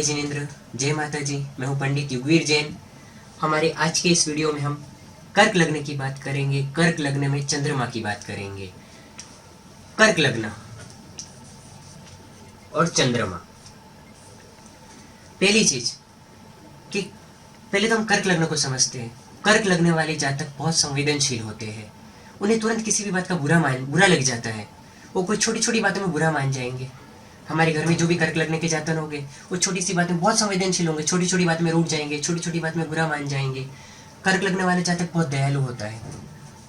जय जिनेन्द्र, जय माता जी। मैं हूं पंडित युगवीर जैन। हमारे आज के इस वीडियो में हम कर्क लग्न की बात करेंगे। कर्क लग्न में चंद्रमा की बात करेंगे। कर्क लग्न और चंद्रमा, पहली चीज कि पहले तो हम कर्क लग्न को समझते हैं। कर्क लगने वाले जातक बहुत संवेदनशील होते हैं। उन्हें तुरंत किसी भी बात का बुरा लग जाता है। वो कोई छोटी छोटी बातों में बुरा मान जाएंगे। हमारे घर में जो भी कर्क लगने के जातक होंगे वो छोटी सी बात में बहुत संवेदनशील होंगे, छोटी छोटी बात में रूठ जाएंगे, छोटी छोटी बात में बुरा मान जाएंगे। कर्क लगने वाले जातक बहुत दयालु होता है।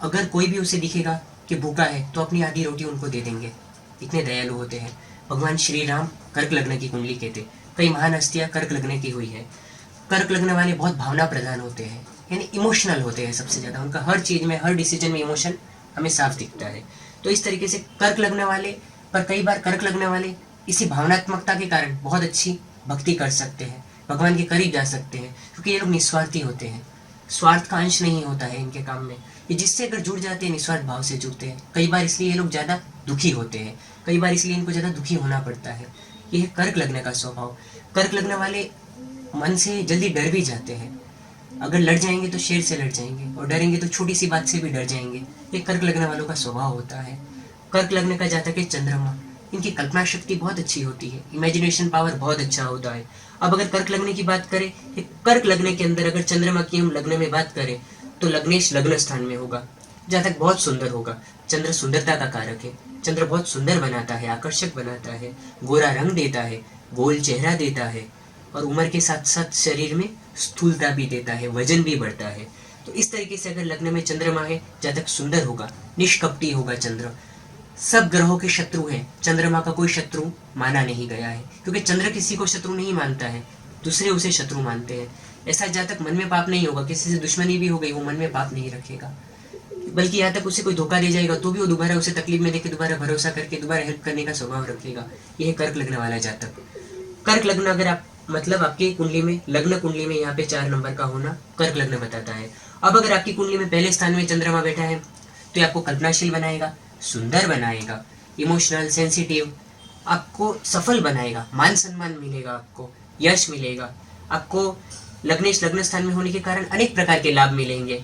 अगर कोई भी उसे दिखेगा कि भूखा है तो अपनी आधी रोटी उनको दे देंगे, इतने दयालु होते हैं। भगवान श्री राम कर्क लग्न की कुंडली के थे। कई महान हस्तियां कर्क लग्न की हुई है। कर्क लगने वाले बहुत भावना प्रधान होते हैं, यानी इमोशनल होते हैं सबसे ज़्यादा। उनका हर चीज़ में, हर डिसीजन में इमोशन हमें साफ दिखता है। तो इस तरीके से कर्क लगने वाले, पर कई बार कर्क लगने वाले इसी भावनात्मकता के कारण बहुत अच्छी भक्ति कर सकते हैं, भगवान के करीब जा सकते हैं, क्योंकि ये लोग निस्वार्थी होते हैं। स्वार्थ का अंश नहीं होता है इनके काम में। ये जिससे अगर जुड़ जाते हैं निस्वार्थ भाव से जुड़ते हैं। कई बार इसलिए ये लोग ज़्यादा दुखी होते हैं, कई बार इसलिए इनको ज़्यादा दुखी होना पड़ता है। ये है कर्क लगने का स्वभाव। कर्क लगने वाले मन से जल्दी डर भी जाते हैं। अगर लड़ जाएंगे तो शेर से लड़ जाएंगे, और डरेंगे तो छोटी सी बात से भी डर जाएंगे। ये कर्क लगने वालों का स्वभाव होता है। कर्क लगने का जातक है चंद्रमा। इनकी कल्पना शक्ति बहुत अच्छी होती है, इमेजिनेशन पावर बहुत अच्छा होता है। अब अगर कर्क लगने की बात करें, कर्क लगने के अंदर अगर चंद्रमा की हम लग्न में बात करें तो लग्नेश लग्न स्थान में होगा। जातक बहुत सुंदर होगा। चंद्र सुंदरता का कारक है। चंद्र बहुत सुंदर बनाता है, आकर्षक बनाता है, गोरा रंग देता है, गोल चेहरा देता है, और उम्र के साथ साथ शरीर में स्थूलता भी देता है, वजन भी बढ़ता है। तो इस तरीके से अगर लग्न में चंद्रमा है, जातक सुंदर होगा, निष्कपटी होगा। चंद्र सब ग्रहों के शत्रु हैं। चंद्रमा का कोई शत्रु माना नहीं गया है, क्योंकि चंद्र किसी को शत्रु नहीं मानता है, दूसरे उसे शत्रु मानते हैं। ऐसा जातक मन में पाप नहीं होगा। किसी से दुश्मनी भी हो गई, वो मन में पाप नहीं रखेगा, बल्कि यहाँ तक उसे कोई धोखा दे जाएगा तो भी वो दोबारा उसे तकलीफ में देके दोबारा भरोसा करके दोबारा हेल्प करने का स्वभाव रखेगा। यह है कर्क लगने वाला जातक। कर्क लग्न अगर आप मतलब आपकी कुंडली में, लग्न कुंडली में यहाँ पे 4 नंबर का होना कर्क लग्न बताता है। अब अगर आपकी कुंडली में पहले स्थान में चंद्रमा बैठा है तो ये आपको कल्पनाशील बनाएगा, सुंदर बनाएगा, इमोशनल, सेंसिटिव, आपको सफल बनाएगा, मान सम्मान मिलेगा, आपको यश मिलेगा। आपको लग्नेश लग्न स्थान में होने के कारण अनेक प्रकार के लाभ मिलेंगे।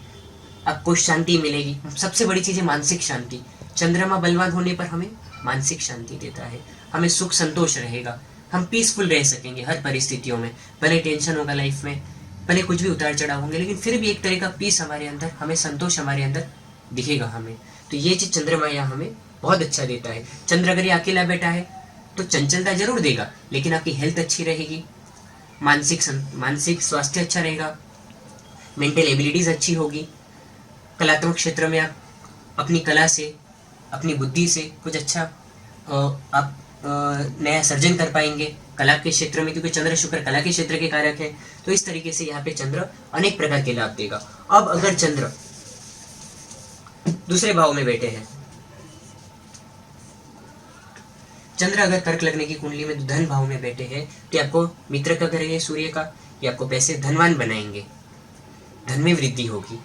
आपको शांति मिलेगी। सबसे बड़ी चीज़ है मानसिक शांति। चंद्रमा बलवान होने पर हमें मानसिक शांति देता है, हमें सुख संतोष रहेगा, हम पीसफुल रह सकेंगे हर परिस्थितियों में। भले टेंशन होगा लाइफ में, भले कुछ भी उतार चढ़ाव होंगे, लेकिन फिर भी एक तरह का पीस हमारे अंदर, हमें संतोष हमारे अंदर दिखेगा हमें। तो ये चीज़ चंद्रमा यहाँ हमें बहुत अच्छा देता है। चंद्र अगर ये अकेला बैठा है तो चंचलता जरूर देगा, लेकिन आपकी हेल्थ अच्छी रहेगी, मानसिक स्वास्थ्य अच्छा रहेगा, मेंटल एबिलिटीज़ अच्छी होगी। कलात्मक क्षेत्र में आप अपनी कला से, अपनी बुद्धि से कुछ अच्छा आप नया सर्जन कर पाएंगे कला के क्षेत्र में, क्योंकि चंद्र शुक्र कला के क्षेत्र के कारक है। तो इस तरीके से यहाँ पे चंद्र अनेक प्रकार के लाभ देगा। अब अगर चंद्र दूसरे भाव में बैठे हैं, चंद्र अगर कर्क लगने की कुंडली में धन भाव में बैठे हैं तो आपको मित्र का घर है सूर्य का, ये आपको पैसे धनवान बनाएंगे, धन में वृद्धि होगी,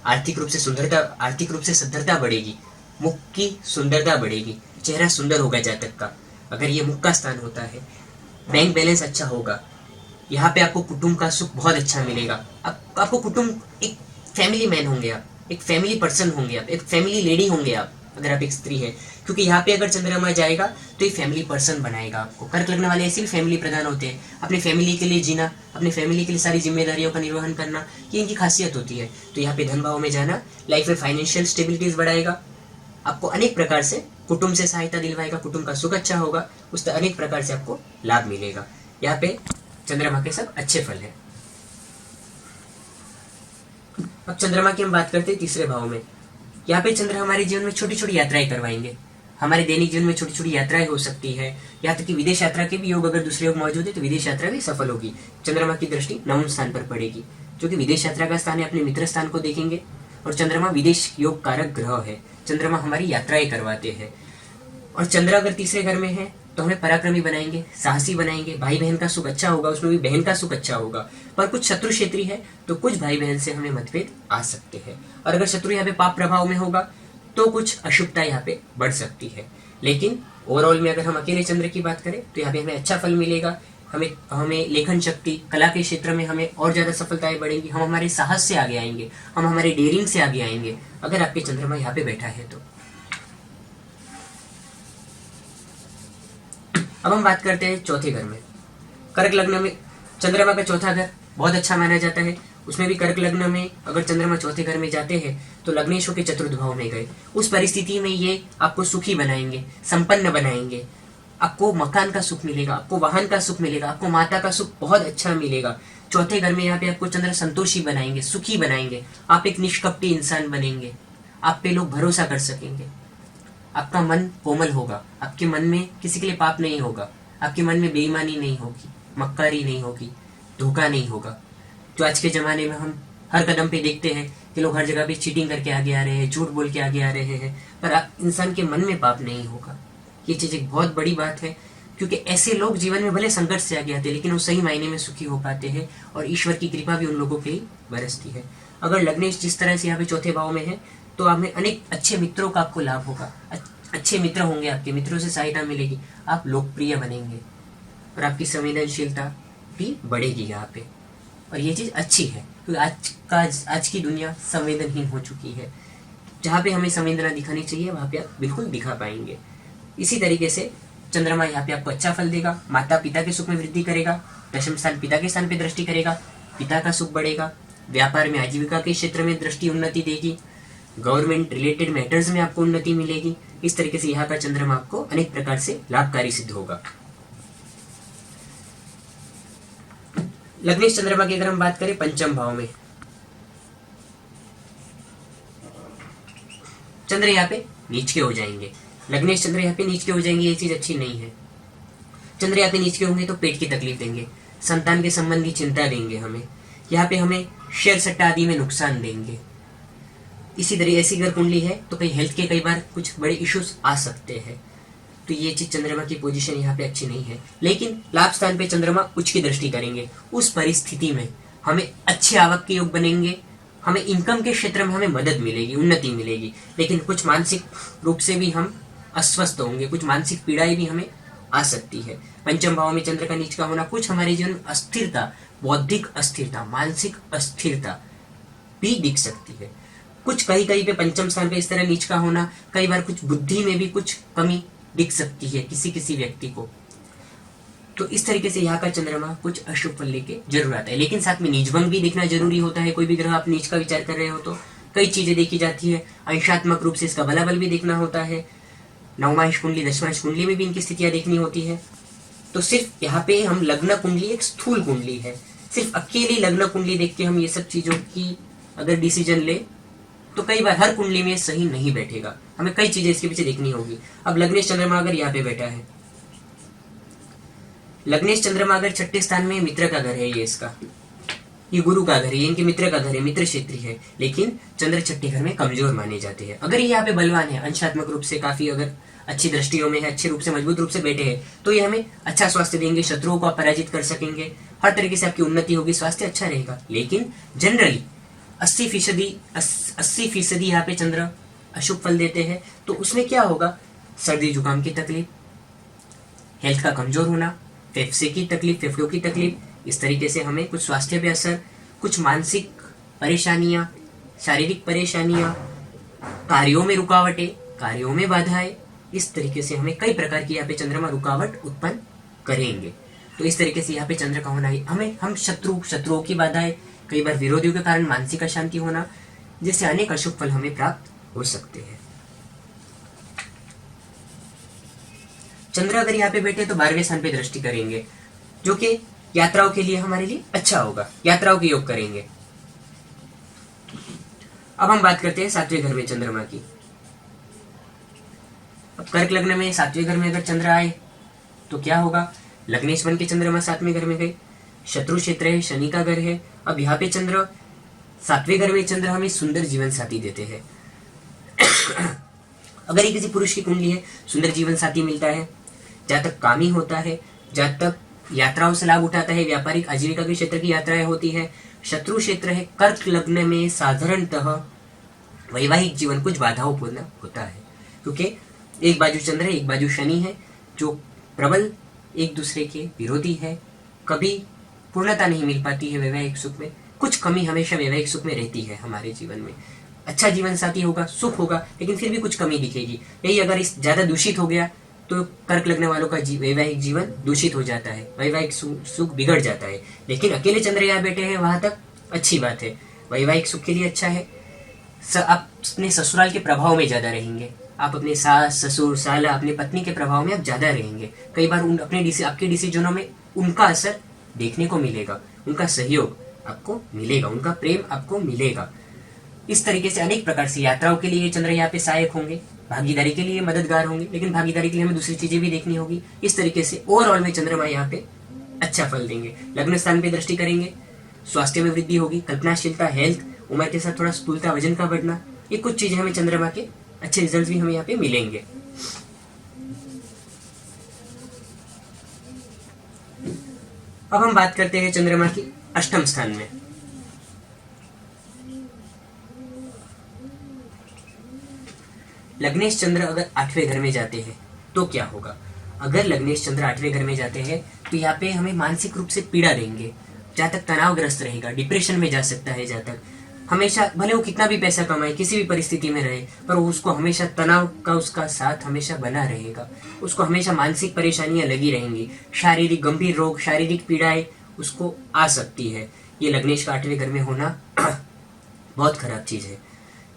आर्थिक रूप से सद्धरता बढ़ेगी, मुख की सुंदरता बढ़ेगी, चेहरा सुंदर होगा जातक का अगर ये मुख का स्थान होता है। बैंक बैलेंस अच्छा होगा। यहाँ पे आपको कुटुंब का सुख बहुत अच्छा मिलेगा। आपको कुटुंब, एक फैमिली मैन होंगे आप, एक फैमिली पर्सन होंगे आप, एक फैमिली लेडी होंगे आप अगर आप एक स्त्री है, क्योंकि यहाँ पे अगर चंद्रमा जाएगा तो ये फैमिली पर्सन बनाएगा आपको। कर्क लगने वाले ऐसे भी फैमिली प्रधान होते हैं। अपनी फैमिली के लिए जीना, अपनी फैमिली के लिए सारी जिम्मेदारियों का निर्वहन करना, ये इनकी खासियत होती है। तो यहाँ पे धन भाव में जाना लाइफ में फाइनेंशियल स्टेबिलिटीज बढ़ाएगा, आपको अनेक प्रकार से कुटुंब से सहायता दिलवाएगा, कुटुंब का सुख अच्छा होगा, उस अनेक प्रकार से आपको लाभ मिलेगा। यहाँ पे चंद्रमा के सब अच्छे फल है। अब चंद्रमा की हम बात करते हैं तीसरे भाव में। यहाँ पे चंद्र हमारे जीवन में छोटी छोटी यात्राएं करवाएंगे। हमारे दैनिक जीवन में छोटी छोटी यात्राएं हो सकती है, यहाँ तक कि विदेश यात्रा के भी योग अगर दूसरे योग मौजूद है तो विदेश यात्रा भी सफल होगी। चंद्रमा की दृष्टि 9वें स्थान पर पड़ेगी, जो कि विदेश यात्रा का स्थान है। अपने मित्र स्थान को देखेंगे, और चंद्रमा विदेश योग कारक ग्रह है। चंद्रमा हमारी यात्राएं करवाते हैं। और चंद्र अगर तीसरे घर में है तो हमें पराक्रमी बनाएंगे, साहसी बनाएंगे, भाई बहन का सुख अच्छा होगा, उसमें भी बहन का सुख अच्छा होगा। पर कुछ शत्रु क्षेत्री है तो कुछ भाई बहन से हमें मतभेद आ सकते हैं, और अगर शत्रु यहाँ पे पाप प्रभाव में होगा तो कुछ अशुभता यहाँ पे बढ़ सकती है। लेकिन ओवरऑल में अगर हम अकेले चंद्र की बात करें तो यहाँ पे हमें अच्छा फल मिलेगा, हमें हमें लेखन शक्ति, कला के क्षेत्र में हमें और ज़्यादा सफलताएं बढ़ेंगी, हम हमारे साहस से आगे आएंगे, हम हमारे डेयरिंग से आगे आएंगे अगर आपके चंद्रमा यहाँ पे बैठा है तो। अब हम बात करते हैं चौथे घर में। कर्क लग्न में चंद्रमा का चौथा घर बहुत अच्छा माना जाता है। उसमें भी कर्क लग्न में अगर चंद्रमा चौथे घर में जाते हैं तो लग्नेश के चतुर्थ भाव में गए। उस परिस्थिति में ये आपको सुखी बनाएंगे, संपन्न बनाएंगे, आपको मकान का सुख मिलेगा, आपको वाहन का सुख मिलेगा, आपको माता का सुख बहुत अच्छा मिलेगा। चौथे घर में यहाँ पे आपको चंद्र संतोषी बनाएंगे, सुखी बनाएंगे, आप एक निष्कपटी इंसान बनेंगे, आप पे लोग भरोसा कर सकेंगे, आपका मन कोमल होगा, आपके मन में किसी के लिए पाप नहीं होगा, आपके मन में बेईमानी नहीं होगी, मक्कारी नहीं होगी, धोखा नहीं होगा। जो आज के ज़माने में हम हर कदम पे देखते हैं कि लोग हर जगह पे चीटिंग करके आगे आ रहे हैं, झूठ बोल के आगे आ रहे हैं, पर इंसान के मन में पाप नहीं होगा। ये चीज़ एक बहुत बड़ी बात है, क्योंकि ऐसे लोग जीवन में भले संघर्ष से आगे आते हैं लेकिन वो सही मायने में सुखी हो पाते हैं और ईश्वर की कृपा भी उन लोगों पे बरसती है। अगर लग्नेश जिस तरह से यहाँ पे चौथे भाव में है तो आप में अनेक अच्छे मित्रों का आपको लाभ होगा, अच्छे मित्र होंगे, आपके मित्रों से सहायता मिलेगी, आप लोकप्रिय बनेंगे और आपकी संवेदनशीलता भी बढ़ेगी यहाँ पे। और ये चीज़ अच्छी है क्योंकि आज की दुनिया संवेदनहीन हो चुकी है। जहाँ पे हमें संवेदना दिखानी चाहिए वहाँ पे आप बिल्कुल दिखा पाएंगे। इसी तरीके से चंद्रमा यहाँ पे आपको अच्छा फल देगा, माता पिता के सुख में वृद्धि करेगा, दशम स्थान पिता के स्थान पे दृष्टि करेगा, पिता का सुख बढ़ेगा, व्यापार में आजीविका के क्षेत्र में दृष्टि उन्नति देगी, गवर्नमेंट रिलेटेड मैटर्स में आपको उन्नति मिलेगी। इस तरीके से यहाँ का चंद्रमा आपको अनेक प्रकार से लाभकारी सिद्ध होगा। लग्नेश चंद्रमा की अगर हम बात करें पंचम भाव में, चंद्र यहाँ पे नीच के हो जाएंगे, लग्नेश चंद्र यहाँ पे नीच के हो जाएंगे, ये चीज अच्छी नहीं है। चंद्र यहाँ पे नीच के होंगे तो पेट की तकलीफ देंगे, संतान के संबंधी चिंता देंगे, हमें यहाँ पे हमें शेयर सट्टा आदि में नुकसान देंगे। इसी तरह ऐसी अगर कुंडली है तो कई हेल्थ के कई बार कुछ बड़े इश्यूज आ सकते हैं। तो ये चीज चंद्रमा की पोजीशन यहाँ पे अच्छी नहीं है। लेकिन लाभ स्थान पे चंद्रमा उच्च की दृष्टि करेंगे, उस परिस्थिति में हमें अच्छे आवक के योग बनेंगे, हमें इनकम के क्षेत्र में हमें मदद मिलेगी, उन्नति मिलेगी, लेकिन कुछ मानसिक रूप से भी हम अस्वस्थ होंगे, कुछ मानसिक पीड़ाएं भी हमें आ सकती है। पंचम भाव में चंद्र का नीच का होना कुछ हमारे जीवन में अस्थिरता, बौद्धिक अस्थिरता, मानसिक अस्थिरता भी दिख सकती है। कुछ कहीं कहीं पे पंचम स्थान पे इस तरह नीच का होना कई बार कुछ बुद्धि में भी कुछ कमी दिख सकती है किसी किसी व्यक्ति को। तो इस तरीके से यहाँ का चंद्रमा कुछ अशुभ फल लेके जरूर आता है। लेकिन साथ में नीचभंग भी देखना जरूरी होता है। कोई भी ग्रह आप नीच का विचार कर रहे हो तो कई चीजें देखी जाती है। अंशात्मक रूप से इसका बलाबल भी देखना होता है, नवमांश कुंडली दशमांश कुंडली में भी इनकी स्थितियां देखनी होती है। तो सिर्फ यहाँ पे हम लग्न कुंडली एक स्थूल कुंडली है, सिर्फ अकेली लग्न कुंडली देख के हम ये सब चीजों की अगर डिसीजन ले तो कई बार हर कुंडली में सही नहीं बैठेगा, हमें कई चीजें इसके पीछे देखनी होगी। अब लग्नेश चंद्रमा अगर यहाँ पे बैठा है, लग्नेश चंद्रमा अगर छठे स्थान में मित्र का घर है, ये इसका ये गुरु का घर है, ये इनके मित्र का घर है, मित्र क्षेत्र है, लेकिन चंद्र छठे घर में कमजोर माने जाते हैं। अगर ये यहाँ पे बलवान है, अंशात्मक रूप से काफी अगर अच्छी दृष्टियों में है, अच्छे रूप से मजबूत रूप से बैठे हैं, तो ये हमें अच्छा स्वास्थ्य देंगे, शत्रुओं को आप पराजित कर सकेंगे, हर तरीके से आपकी उन्नति होगी, स्वास्थ्य अच्छा रहेगा। लेकिन जनरली 80% यहाँ पे चंद्र अशुभ फल देते हैं। तो उसमें क्या होगा, सर्दी जुकाम की तकलीफ, हेल्थ का कमजोर होना, फेफड़े की तकलीफ, फेफड़ों की तकलीफ, इस तरीके से हमें कुछ स्वास्थ्य पे असर, कुछ मानसिक परेशानियां, शारीरिक परेशानियां, कार्यों में रुकावटें, कार्यों में बाधाएं, इस तरीके से हमें कई प्रकार की यहाँ पे चंद्रमा रुकावट उत्पन्न करेंगे। तो इस तरीके से यहाँ पे चंद्र का होना हमें हम शत्रुओं की बाधाएं, कई बार विरोधियों के कारण मानसिक अशांति होना, जैसे अनेक अशुभ फल हमें प्राप्त हो सकते हैं। चंद्र अगर यहाँ पे बैठे तो 12वें स्थान पे दृष्टि करेंगे, जो कि यात्राओं के लिए हमारे लिए अच्छा होगा, यात्राओं के योग करेंगे। अब हम बात करते हैं 7वें घर में चंद्रमा की। अब कर्क लग्न में 7वें घर में अगर चंद्र आए तो क्या होगा, लग्नेश बन के चंद्रमा 7वें घर में गए, शत्रु क्षेत्र है, शनि का घर है। अब यहाँ पे चंद्र 7वें घर में चंद्र हमें सुंदर जीवन साथी देते हैं। अगर ये किसी पुरुष की कुंडली है, सुंदर जीवन साथी मिलता है, जहाँ तक कामी होता है, जहाँ तक यात्राओं से लाभ उठाता है, व्यापारिक आजीविका के क्षेत्र की यात्राएं होती है। शत्रु क्षेत्र है, कर्क लग्न में साधारणतः वैवाहिक जीवन कुछ बाधाओं पूर्ण होता है, क्योंकि एक बाजू चंद्र है, एक बाजू शनि है, जो प्रबल एक दूसरे के विरोधी है, कभी पूर्णता नहीं मिल पाती है वैवाहिक सुख में, कुछ कमी हमेशा वैवाहिक सुख में रहती है हमारे जीवन में। अच्छा जीवन साथी होगा, सुख होगा, लेकिन फिर भी कुछ कमी दिखेगी। यही अगर इस ज़्यादा दूषित हो गया तो कर्क लगने वालों का वैवाहिक जीवन दूषित हो जाता है, वैवाहिक सुख बिगड़ जाता है। लेकिन अकेले चंद्र यहाँ बैठे हैं वहां तक अच्छी बात है, वैवाहिक सुख के लिए अच्छा है। आप अपने ससुराल के प्रभाव में ज़्यादा रहेंगे, आप अपने सास ससुर साला अपनी पत्नी के प्रभाव में आप ज़्यादा रहेंगे। कई बार आपके डिसीजनों में उनका असर देखने को मिलेगा, उनका सहयोग आपको मिलेगा, उनका प्रेम आपको मिलेगा। इस तरीके से अनेक प्रकार से यात्राओं के लिए चंद्र यहाँ पे सहायक होंगे, भागीदारी के लिए मददगार होंगे, लेकिन भागीदारी के लिए हमें दूसरी चीजें भी देखनी होगी। इस तरीके से ओवरऑल में चंद्रमा यहाँ पे अच्छा फल देंगे। लग्न स्थान पे दृष्टि करेंगे, स्वास्थ्य में वृद्धि होगी, कल्पनाशीलता, हेल्थ, उम्र के साथ थोड़ा स्थूलता, वजन का बढ़ना, ये कुछ चीजें हमें चंद्रमा के अच्छे रिजल्ट भी हमें यहाँ पे मिलेंगे। अब हम बात करते हैं चंद्रमा की अष्टम स्थान में। लग्नेश चंद्र अगर 8वें घर में जाते हैं तो क्या होगा? अगर लग्नेश चंद्र 8वें घर में जाते हैं तो यहाँ पे हमें मानसिक रूप से पीड़ा देंगे, जहाँ तक तनावग्रस्त रहेगा, डिप्रेशन में जा सकता है। जहाँ तक हमेशा भले वो कितना भी पैसा कमाए, किसी भी परिस्थिति में रहे, पर उसको हमेशा तनाव का उसका साथ हमेशा बना रहेगा। उसको हमेशा मानसिक परेशानियां लगी रहेंगी, शारीरिक गंभीर रोग, शारीरिक पीड़ाएं उसको आ सकती है। ये लग्नेश का 8वें घर में होना बहुत खराब चीज है।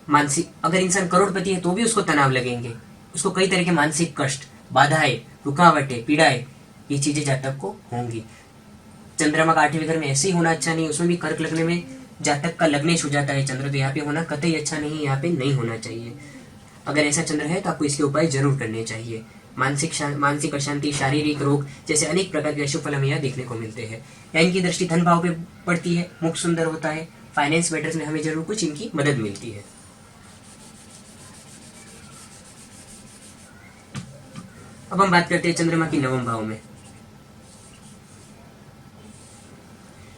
मानसिक अगर इंसान करोड़पति है तो भी उसको तनाव लगेंगे, उसको कई तरह के मानसिक कष्ट, बाधाएं, रुकावटें, पीड़ाएं, ये चीजें जातक को होंगी। चंद्रमा का 8वें घर में ऐसे ही होना अच्छा नहीं, उसमें भी कर्क लगने में जातक का लग्नेश हो जाता है चंद्र, तो यहाँ पे होना कतई अच्छा नहीं, यहाँ पे नहीं होना चाहिए। अगर ऐसा चंद्र है तो आपको इसके उपाय जरूर करने चाहिए। मानसिक अशांति, शारीरिक रोग जैसे अनेक प्रकार के अशुभ फल हमें यहाँ देखने को मिलते हैं। या इनकी दृष्टि धन भाव पे पड़ती है, मुख सुंदर होता है, फाइनेंस मैटर्स में हमें जरूर कुछ इनकी मदद मिलती है। अब हम बात करते हैं चंद्रमा की नवम भाव में।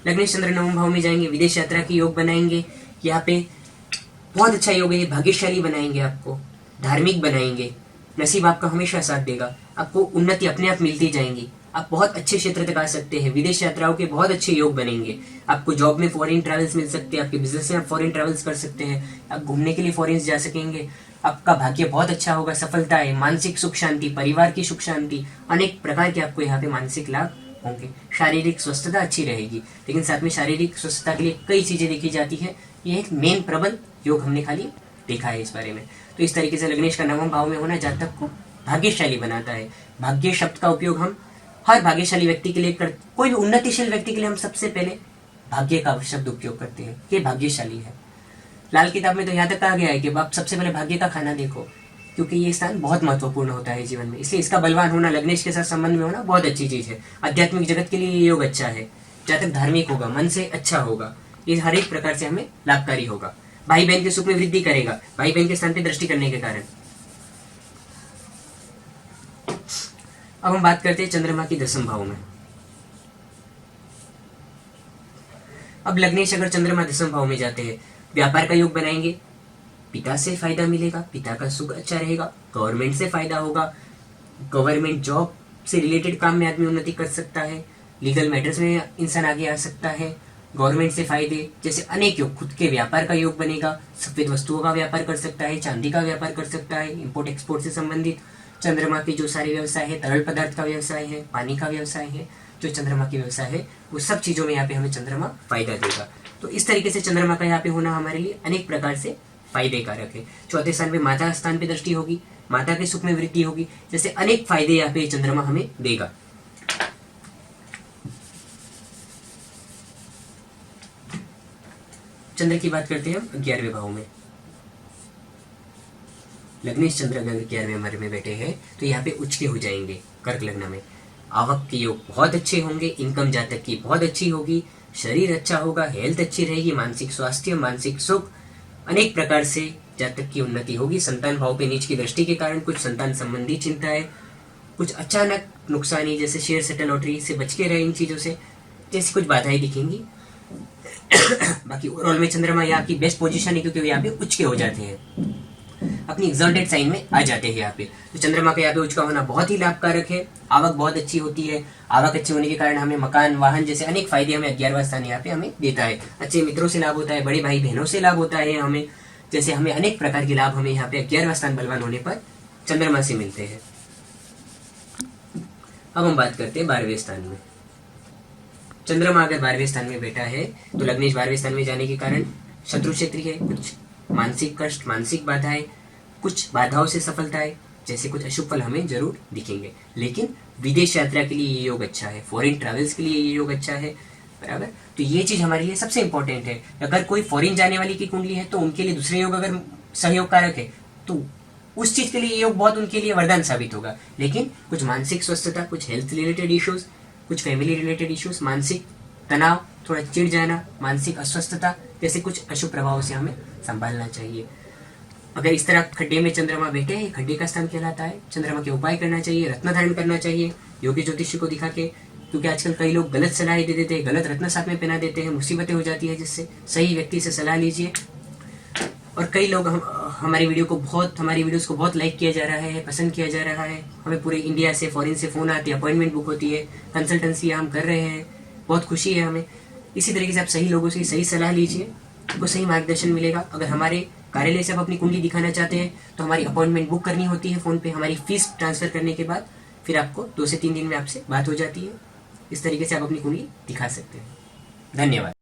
लग्नेश चंद्र नवम भाव में जाएंगे, विदेश यात्रा की योग बनाएंगे। यहाँ पे बहुत अच्छा योग है, भाग्यशाली बनाएंगे, आपको धार्मिक बनाएंगे, नसीब आपका हमेशा साथ देगा, आपको उन्नति अपने आप मिलती जाएंगी, आप बहुत अच्छे क्षेत्र तक आ सकते हैं। विदेश यात्राओं के बहुत अच्छे योग बनेंगे, आपको जॉब में फॉरेन ट्रैवल्स मिल सकते हैं, आपके बिजनेस में आप फॉरेन ट्रैवल्स कर सकते हैं, आप घूमने के लिए फॉरेन जा सकेंगे, आपका भाग्य बहुत अच्छा होगा, सफलता है, मानसिक सुख शांति, परिवार की सुख शांति, अनेक प्रकार के आपको यहाँ पे मानसिक लाभ होंगे। शारीरिक स्वस्थता अच्छी रहेगी, लेकिन साथ में शारीरिक स्वस्थता के लिए कई चीजें देखी जाती है। ये एक मेन प्रबल योग हमने खाली देखा है इस बारे में। तो इस तरीके से लग्नेश का नवम भाव में होना जातक को भाग्यशाली बनाता है। भाग्य शब्द का उपयोग हम हर भाग्यशाली व्यक्ति के लिए कोई भी उन्नतिशील व्यक्ति के लिए हम सबसे पहले भाग्य का शब्द उपयोग करते हैं, ये भाग्यशाली है। लाल किताब में तो यहाँ तक कहा गया है कि आप सबसे पहले भाग्य का खाना देखो, क्योंकि ये स्थान बहुत महत्वपूर्ण होता है जीवन में, इसलिए इसका बलवान होना, लग्नेश के साथ संबंध में होना बहुत अच्छी चीज है। आध्यात्मिक जगत के लिए ये योग अच्छा है, जहाँ तक धार्मिक होगा, मन से अच्छा होगा, ये हर एक प्रकार से हमें लाभकारी होगा। भाई बहन के सुख में वृद्धि करेगा, भाई बहन के स्थान पे दृष्टि करने के कारण। अब हम बात करते हैं चंद्रमा की 10वें भाव में। अब लग्नेश अगर चंद्रमा 10वें भाव में जाते हैं, व्यापार का योग बनाएंगे, पिता से फायदा मिलेगा, पिता का सुख अच्छा रहेगा, गवर्नमेंट से फायदा होगा, गवर्नमेंट जॉब से रिलेटेड काम में आदमी उन्नति कर सकता है, लीगल मैटर्स में इंसान आगे आ सकता है, गवर्नमेंट से फायदे जैसे अनेक योग, खुद के व्यापार का योग बनेगा, सफेद वस्तुओं का व्यापार कर सकता है, चांदी का व्यापार कर सकता है, इंपोर्ट एक्सपोर्ट से संबंधित चंद्रमा के जो सारे व्यवसाय है, तरल पदार्थ का व्यवसाय है, पानी का व्यवसाय है, जो चंद्रमा की व्यवसाय है, वो सब चीजों में यहाँ पे हमें चंद्रमा फायदा देगा। तो इस तरीके से चंद्रमा का यहाँ पे होना हमारे लिए अनेक प्रकार से फायदे कारक है। चौथे स्थान पे माता स्थान पे दृष्टि होगी, माता के सुख में वृद्धि होगी, जैसे अनेक फायदे यहाँ पे चंद्रमा हमें देगा। चंद्र की बात करते हैं हम 11वें भाव में। लग्नेश चंद्र अगर 11वें घर में बैठे हैं तो यहाँ पे उच्च के हो जाएंगे कर्क लग्न में। आवक के योग बहुत अच्छे होंगे, इनकम जातक की बहुत अच्छी होगी, शरीर अच्छा होगा, हेल्थ अच्छी रहेगी, मानसिक स्वास्थ्य, मानसिक सुख, अनेक प्रकार से जातक की उन्नति होगी। संतान भाव पे नीच की दृष्टि के कारण कुछ संतान संबंधी चिंता है, कुछ अचानक नुकसानी जैसे शेयर सेटल लॉटरी से बच के रहे, इन चीजों से जैसी कुछ बाधाएं दिखेंगी। बाकी ओवरऑल में चंद्रमा यहाँ की बेस्ट पोजीशन है, क्योंकि यहाँ पे उच्च के हो जाते हैं। अपनी एग्जॉल्टेड साइन में आ जाते हैं यहाँ पे। तो चंद्रमा का यहाँ पे उच्च का होना बहुत ही लाभकारक है, आवक बहुत अच्छी होती है। आवक अच्छी होने के कारण हमें मकान, वाहन जैसे अनेक फायदे हमें 11वां स्थान यहाँ पे हमें देता है। अच्छे मित्रों से लाभ होता है, बड़े भाई बहनों से लाभ होता है हमें, जैसे हमें अनेक प्रकार के लाभ हमें यहाँ पे 11वां स्थान बलवान होने पर चंद्रमा से मिलते हैं। अब हम बात करते हैं 12वें स्थान में। चंद्रमा अगर 12वें स्थान में बैठा है तो लग्नेश 12वें स्थान में जाने के कारण शत्रु क्षेत्री है, कुछ मानसिक कष्ट, मानसिक बाधाएं, कुछ बाधाओं से सफलताएं, जैसे कुछ अशुभ फल हमें जरूर दिखेंगे। लेकिन विदेश यात्रा के लिए ये योग अच्छा है, फॉरेन ट्रैवल्स के लिए ये योग अच्छा है, बराबर। तो ये चीज हमारे लिए सबसे इंपॉर्टेंट है। अगर कोई फॉरेन जाने वाली की कुंडली है तो उनके लिए दूसरे योग अगर सहयोग कारक है तो उस चीज के लिए ये योग बहुत उनके लिए वरदान साबित होगा। लेकिन कुछ मानसिक स्वस्थता, कुछ हेल्थ रिलेटेड इश्यूज, कुछ फैमिली रिलेटेड इश्यूज, मानसिक तनाव, थोड़ा चिढ़ जाना, मानसिक अस्वस्थता जैसे कुछ अशुभ प्रभावों से हमें संभालना चाहिए। अगर इस तरह खड्डे में चंद्रमा बैठे हैं, खड्डे का स्थान कहलाता है, चंद्रमा के उपाय करना चाहिए, रत्न धारण करना चाहिए योगी ज्योतिषी को दिखा के, क्योंकि आजकल कई लोग गलत सलाह दे देते हैं, गलत रत्न साथ में पहना देते हैं, मुसीबतें हो जाती है। जिससे सही व्यक्ति से सलाह लीजिए। और कई लोग हमारी वीडियोस को बहुत लाइक किया जा रहा है, पसंद किया जा रहा है, हमें पूरे इंडिया से, फॉरेन से फ़ोन आते हैं, अपॉइंटमेंट बुक होती है, कंसल्टेंसी हम कर रहे हैं, बहुत खुशी है हमें। इसी तरीके से आप सही लोगों से सही सलाह लीजिए, आपको सही मार्गदर्शन मिलेगा। अगर हमारे कार्यालय से आप अपनी कुंडली दिखाना चाहते हैं तो हमारी अपॉइंटमेंट बुक करनी होती है फ़ोन पे, हमारी फीस ट्रांसफ़र करने के बाद फिर आपको 2 से 3 दिन में आपसे बात हो जाती है। इस तरीके से आप अपनी कुंडली दिखा सकते हैं। धन्यवाद।